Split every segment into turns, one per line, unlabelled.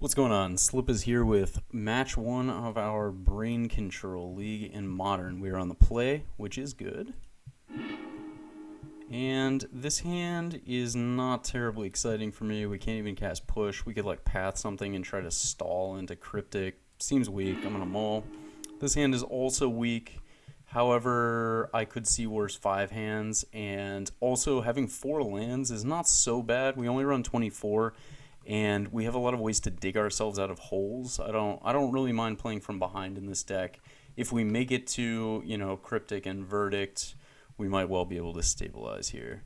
What's going on? Slip is here with match 1 of our Brain Control League in Modern. We are on the play, which is good. And this hand is not terribly exciting for me. We can't even cast Push. We could like path something and try to stall into Cryptic. Seems weak. I'm going to mull. This hand is also weak. However, I could see worse 5 hands. And also having 4 lands is not so bad. We only run 24. And we have a lot of ways to dig ourselves out of holes. I don't really mind playing from behind in this deck. If we make it to, Cryptic and Verdict, we might well be able to stabilize here.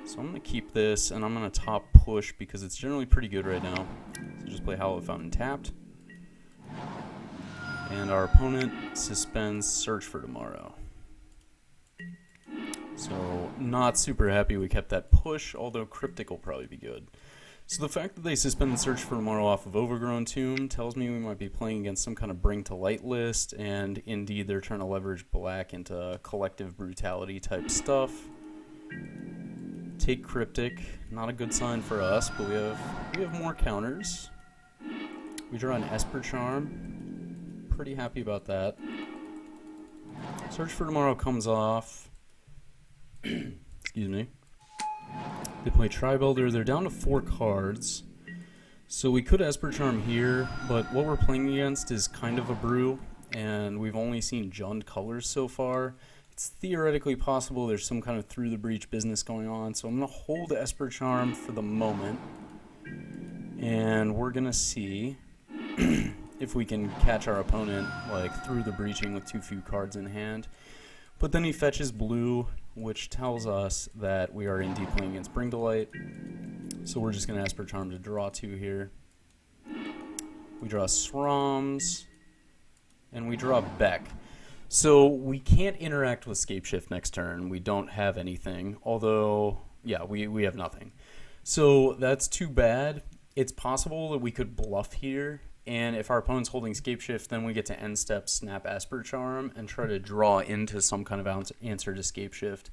So I'm going to keep this, and I'm going to top push because it's generally pretty good right now. So just play Hallowed Fountain tapped. And our opponent suspends Search for Tomorrow. So not super happy we kept that push, although Cryptic will probably be good. So the fact that they suspended Search for Tomorrow off of Overgrown Tomb tells me we might be playing against some kind of Bring to Light list, and indeed they're trying to leverage black into collective brutality type stuff. Take Cryptic, not a good sign for us, but we have more counters. We draw an Esper Charm. Pretty happy about that. Search for Tomorrow comes off. Excuse me. They play Tri-Builder. They're down to 4 cards. So we could Esper Charm here, but what we're playing against is kind of a brew, and we've only seen Jund colors so far. It's theoretically possible there's some kind of Through the Breach business going on, so I'm going to hold Esper Charm for the moment, and we're going to see if we can catch our opponent like through the breaching with too few cards in hand. But then he fetches blue, which tells us that we are indeed playing against Bring to Light. So we're just going to Esper Charm to draw 2 here. We draw Srams, and we draw Beck. So we can't interact with Scapeshift next turn. We don't have anything, although, yeah, we have nothing. So that's too bad. It's possible that we could bluff here, and if our opponent's holding Scapeshift, then we get to end step, snap Esper Charm, and try to draw into some kind of answer to Scapeshift.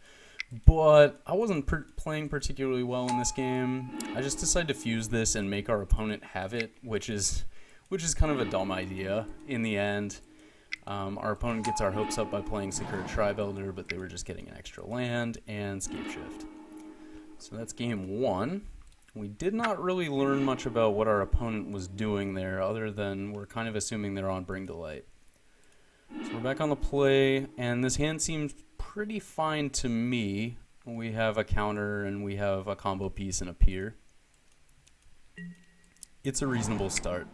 But I wasn't playing particularly well in this game. I just decided to fuse this and make our opponent have it, which is kind of a dumb idea in the end. Our opponent gets our hopes up by playing Secure Tri-Builder, but they were just getting an extra land and Scapeshift. So that's game 1. We did not really learn much about what our opponent was doing there, other than we're kind of assuming they're on Bring to Light. So we're back on the play, and this hand seems pretty fine to me. We have a counter, and we have a combo piece and a pier. It's a reasonable start.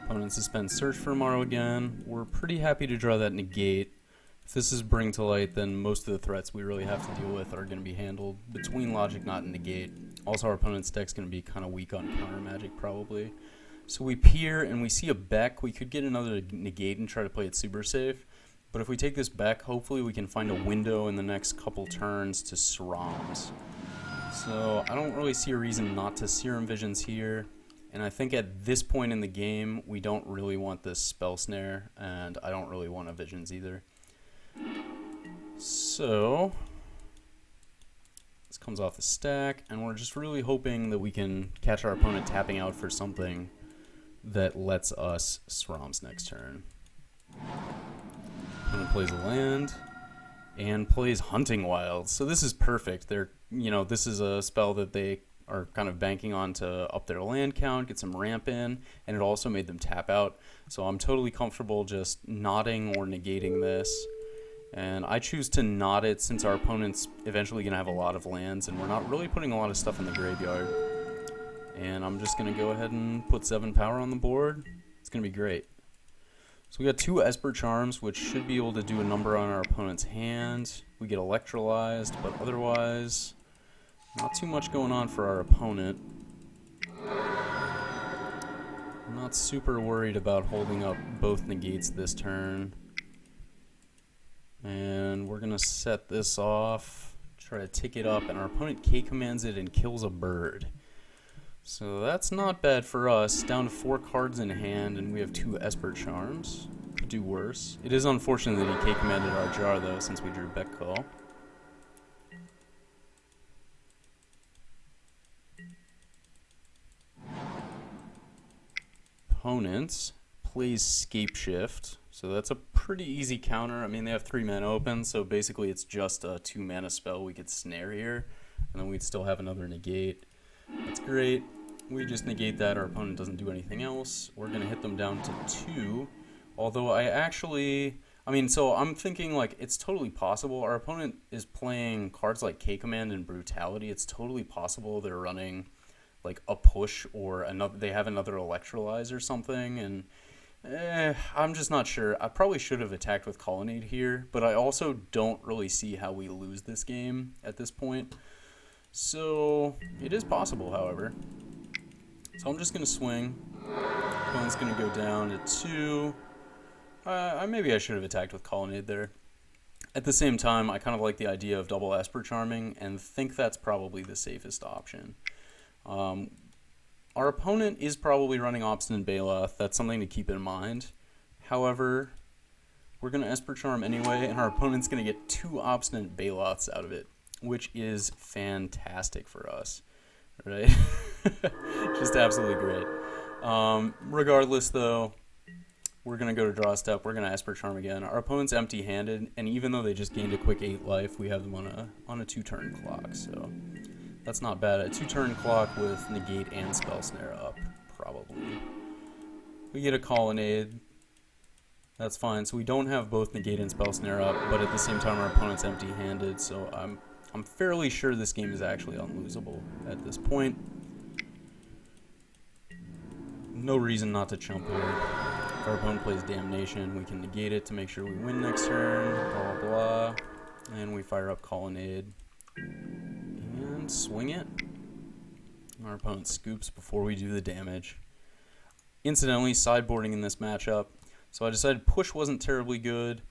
Opponent suspends Search for Tomorrow again. We're pretty happy to draw that negate. If this is Bring to Light, then most of the threats we really have to deal with are going to be handled between Logic Knot and Negate. Also, our opponent's deck's going to be kind of weak on counter magic, probably. So we peer, and we see a Beck. We could get another Negate and try to play it super safe. But if we take this Beck, hopefully we can find a window in the next couple turns to Srams. So I don't really see a reason not to Serum Visions here. And I think at this point in the game, we don't really want this Spell Snare, and I don't really want a Visions either. So this comes off the stack, and we're just really hoping that we can catch our opponent tapping out for something that lets us Srams next turn. Opponent plays a land and plays Hunting Wild. So this is perfect. This is a spell that they are kind of banking on to up their land count, get some ramp in, and it also made them tap out. So I'm totally comfortable just nodding or negating this. And I choose to not it since our opponent's eventually going to have a lot of lands, and we're not really putting a lot of stuff in the graveyard. And I'm just going to go ahead and put 7 power on the board. It's going to be great. So we got 2 Esper Charms, which should be able to do a number on our opponent's hand. We get electrolyzed, but otherwise, not too much going on for our opponent. I'm not super worried about holding up both negates this turn. And we're going to set this off, try to tick it up, and our opponent K-commands it and kills a bird. So that's not bad for us. Down to 4 cards in hand, and we have 2 Esper Charms. Could do worse. It is unfortunate that he K-commanded our jar, though, since we drew Beck Call. opponent plays Scapeshift. So that's a pretty easy counter. I mean, they have 3 mana open, so basically it's just a 2 mana spell we could snare here, and then we'd still have another negate. That's great. We just negate that. Our opponent doesn't do anything else. We're going to hit them down to 2. Although so I'm thinking, like, it's totally possible. Our opponent is playing cards like K-Command and Brutality. It's totally possible they're running, like, a push or they have another Electrolyze or something, and I'm just not sure. I probably should have attacked with Colonnade here, but I also don't really see how we lose this game at this point. So it is possible, however. So I'm just going to swing. Opponent's going to go down to 2. Maybe I should have attacked with Colonnade there. At the same time, I kind of like the idea of double Esper Charming and think that's probably the safest option. Our opponent is probably running Obstinate Baloth. That's something to keep in mind. However, we're going to Esper Charm anyway, and our opponent's going to get 2 Obstinate Baloths out of it, which is fantastic for us, right? Just absolutely great. Regardless, though, we're going to go to draw step. We're going to Esper Charm again. Our opponent's empty-handed, and even though they just gained a quick 8 life, we have them on a 2-turn clock, so that's not bad. A 2-turn clock with negate and spell snare up, probably. We get a Colonnade. That's fine. So we don't have both negate and spell snare up, but at the same time our opponent's empty-handed, so I'm fairly sure this game is actually unlosable at this point. No reason not to chump here. If our opponent plays Damnation, we can negate it to make sure we win next turn, blah, blah, blah. And we fire up Colonnade. And swing it. Our opponent scoops before we do the damage. Incidentally, sideboarding in this matchup. So I decided push wasn't terribly good.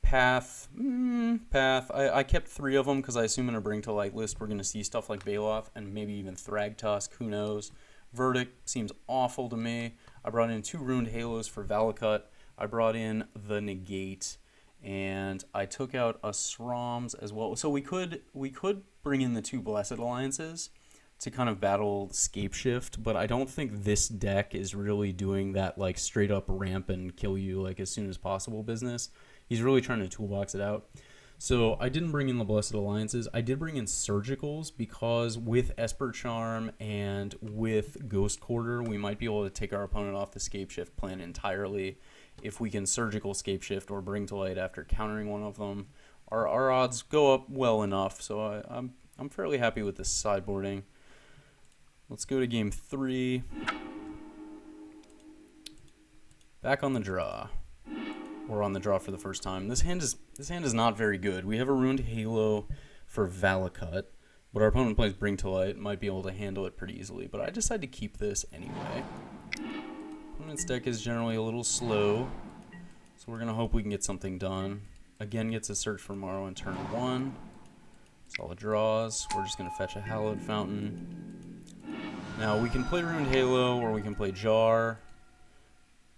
Path. I kept 3 of them because I assume in a Bring to Light list we're going to see stuff like Baloth and maybe even Thragtusk, who knows. Verdict seems awful to me. I brought in 2 Ruined Halos for Valakut. I brought in the Negate, and I took out a Sroms as well. So we could bring in the 2 Blessed Alliances to kind of battle Scapeshift, but I don't think this deck is really doing that, like, straight up ramp and kill you like as soon as possible business. He's really trying to toolbox it out. So I didn't bring in the Blessed Alliances. I did bring in Surgicals because with Esper Charm and with Ghost Quarter, we might be able to take our opponent off the Scapeshift plan entirely. If we can Surgical Scapeshift or Bring to Light after countering one of them, our odds go up well enough. So I'm fairly happy with this sideboarding. Let's go to game 3. Back on the draw. We're on the draw for the first time. This hand is not very good. We have a Ruined Halo for Valakut, but our opponent plays Bring to Light, might be able to handle it pretty easily, but I decided to keep this anyway. Opponent's deck is generally a little slow, so we're going to hope we can get something done. Again, gets a Search for Morrow in turn 1. Solid draws. We're just going to fetch a Hallowed Fountain. Now, we can play Ruined Halo, or we can play Jar,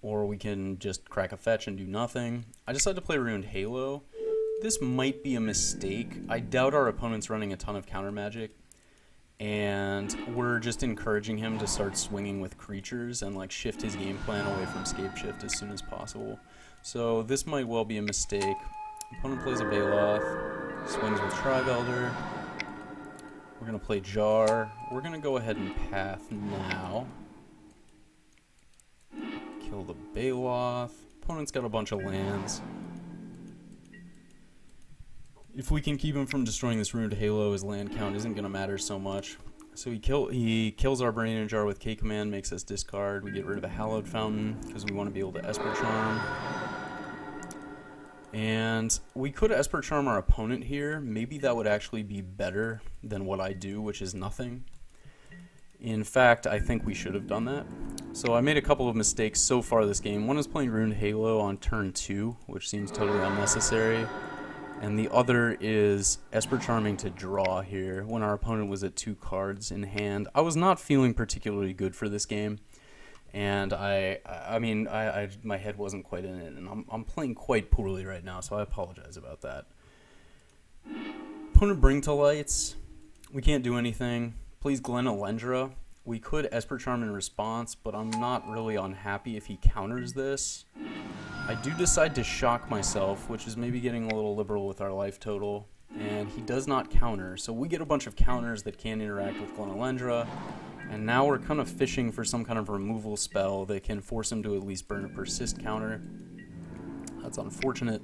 or we can just crack a fetch and do nothing. I decided to play Ruined Halo. This might be a mistake. I doubt our opponent's running a ton of counter magic, and we're just encouraging him to start swinging with creatures and like shift his game plan away from Scapeshift as soon as possible. So this might well be a mistake. Opponent plays a Baloth, swings with Tribe Elder. We're going to play Jar. We're going to go ahead and Path now. Kill the Baloth. Opponent's got a bunch of lands. If we can keep him from destroying this Ruined Halo, his land count isn't going to matter so much. So he kills our Brain Jar with K-Command, makes us discard. We get rid of a Hallowed Fountain because we want to be able to Esper Charm. And we could Esper Charm our opponent here. Maybe that would actually be better than what I do, which is nothing. In fact, I think we should have done that. So I made a couple of mistakes so far this game. One is playing Ruined Halo on turn 2, which seems totally unnecessary. And the other is Esper Charming to draw here when our opponent was at 2 cards in hand. I was not feeling particularly good for this game. And my head wasn't quite in it. And I'm playing quite poorly right now, so I apologize about that. Opponent Bring to Lights. We can't do anything. Plays Glen Elendra. We could Esper Charm in response, but I'm not really unhappy if he counters this. I do decide to shock myself, which is maybe getting a little liberal with our life total. And he does not counter, so we get a bunch of counters that can interact with Glenalendra. And now we're kind of fishing for some kind of removal spell that can force him to at least burn a persist counter. That's unfortunate.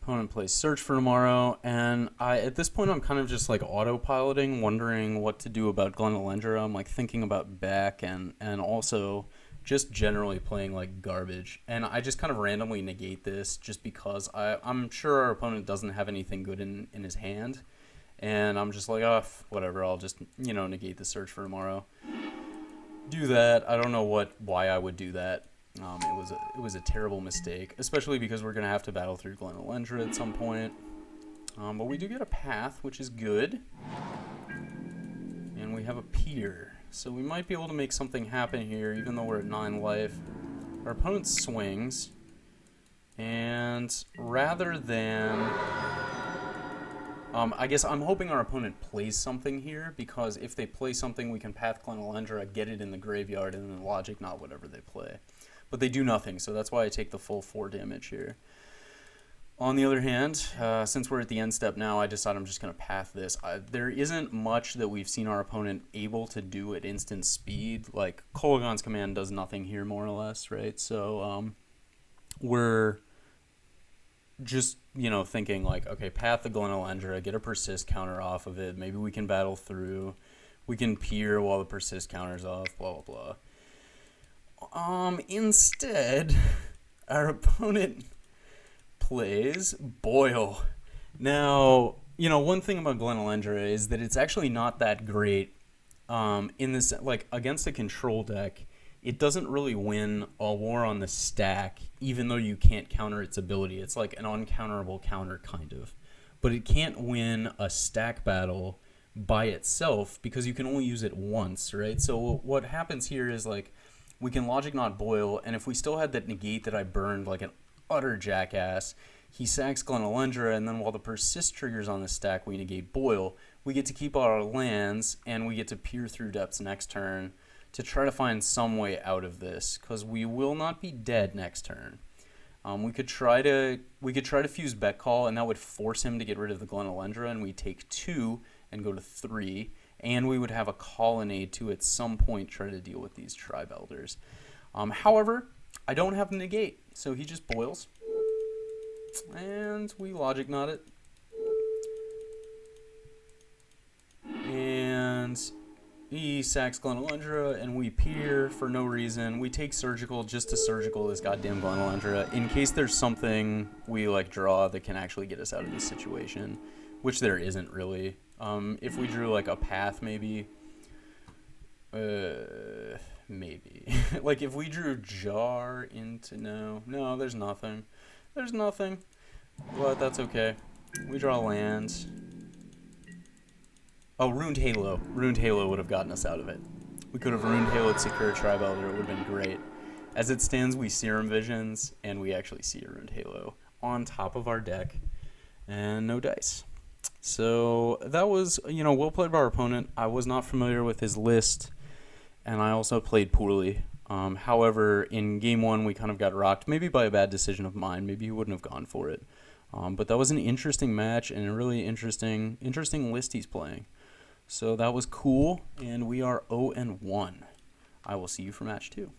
Opponent plays Search for Tomorrow, and at this point I'm kind of just like autopiloting, wondering what to do about Glenalendra. I'm like thinking about back and also just generally playing like garbage. And I just kind of randomly negate this just because I'm sure our opponent doesn't have anything good in his hand. And I'm just like, oh, whatever, I'll just, you know, negate the Search for Tomorrow. Do that. I don't know why I would do that. It was a terrible mistake, especially because we're going to have to battle through Glenalendra at some point. But we do get a path, which is good. And we have a pier. So we might be able to make something happen here, even though we're at 9 life. Our opponent swings. And rather than... I guess I'm hoping our opponent plays something here, because if they play something, we can path Glenalendra, get it in the graveyard, and then logic not whatever they play. But they do nothing, so that's why I take the full 4 damage here. On the other hand, since we're at the end step now, I decide I'm just going to path this. There isn't much that we've seen our opponent able to do at instant speed. Like, Kolaghan's Command does nothing here, more or less, right? So, we're just, you know, thinking like, okay, path the Glenalendra, get a persist counter off of it. Maybe we can battle through. We can peer while the persist counter's off, blah, blah, blah. Instead, our opponent plays Boil. Now, you know, one thing about Glenalendra is that it's actually not that great. In this, like, against a control deck, it doesn't really win a war on the stack, even though you can't counter its ability. It's like an uncounterable counter, kind of. But it can't win a stack battle by itself, because you can only use it once, right? So what happens here is, like, we can Logic Not Boil, and if we still had that negate that I burned like an utter jackass, he sacks Glenalendra, and then while the persist triggers on the stack, we negate Boil. We get to keep all our lands, and we get to peer through depths next turn to try to find some way out of this, because we will not be dead next turn. We could try to fuse Bet Call, and that would force him to get rid of the Glenalendra, and we take 2 and go to 3. And we would have a Colonnade to at some point try to deal with these Tribe Elders. However, I don't have the negate, so he just boils. And we Logic Knot it. And he sacks Glenalendra, and we peer for no reason. We take Surgical just to Surgical this goddamn Glenalendra, in case there's something we like draw that can actually get us out of this situation, which there isn't really. If we drew like a path, maybe, like if we drew Jar into, no, there's nothing, but that's okay. We draw lands. Oh, Ruined Halo would have gotten us out of it. We could have Ruined Halo'd Secure Tribe Elder, it would have been great. As it stands, we Serum Visions, and we actually see a Ruined Halo on top of our deck, and no dice. So that was, you know, well played by our opponent. I was not familiar with his list, and I also played poorly. However, in game 1, we kind of got rocked, maybe by a bad decision of mine. Maybe he wouldn't have gone for it. But that was an interesting match and a really interesting list he's playing. So that was cool, and we are 0-1. I will see you for match 2.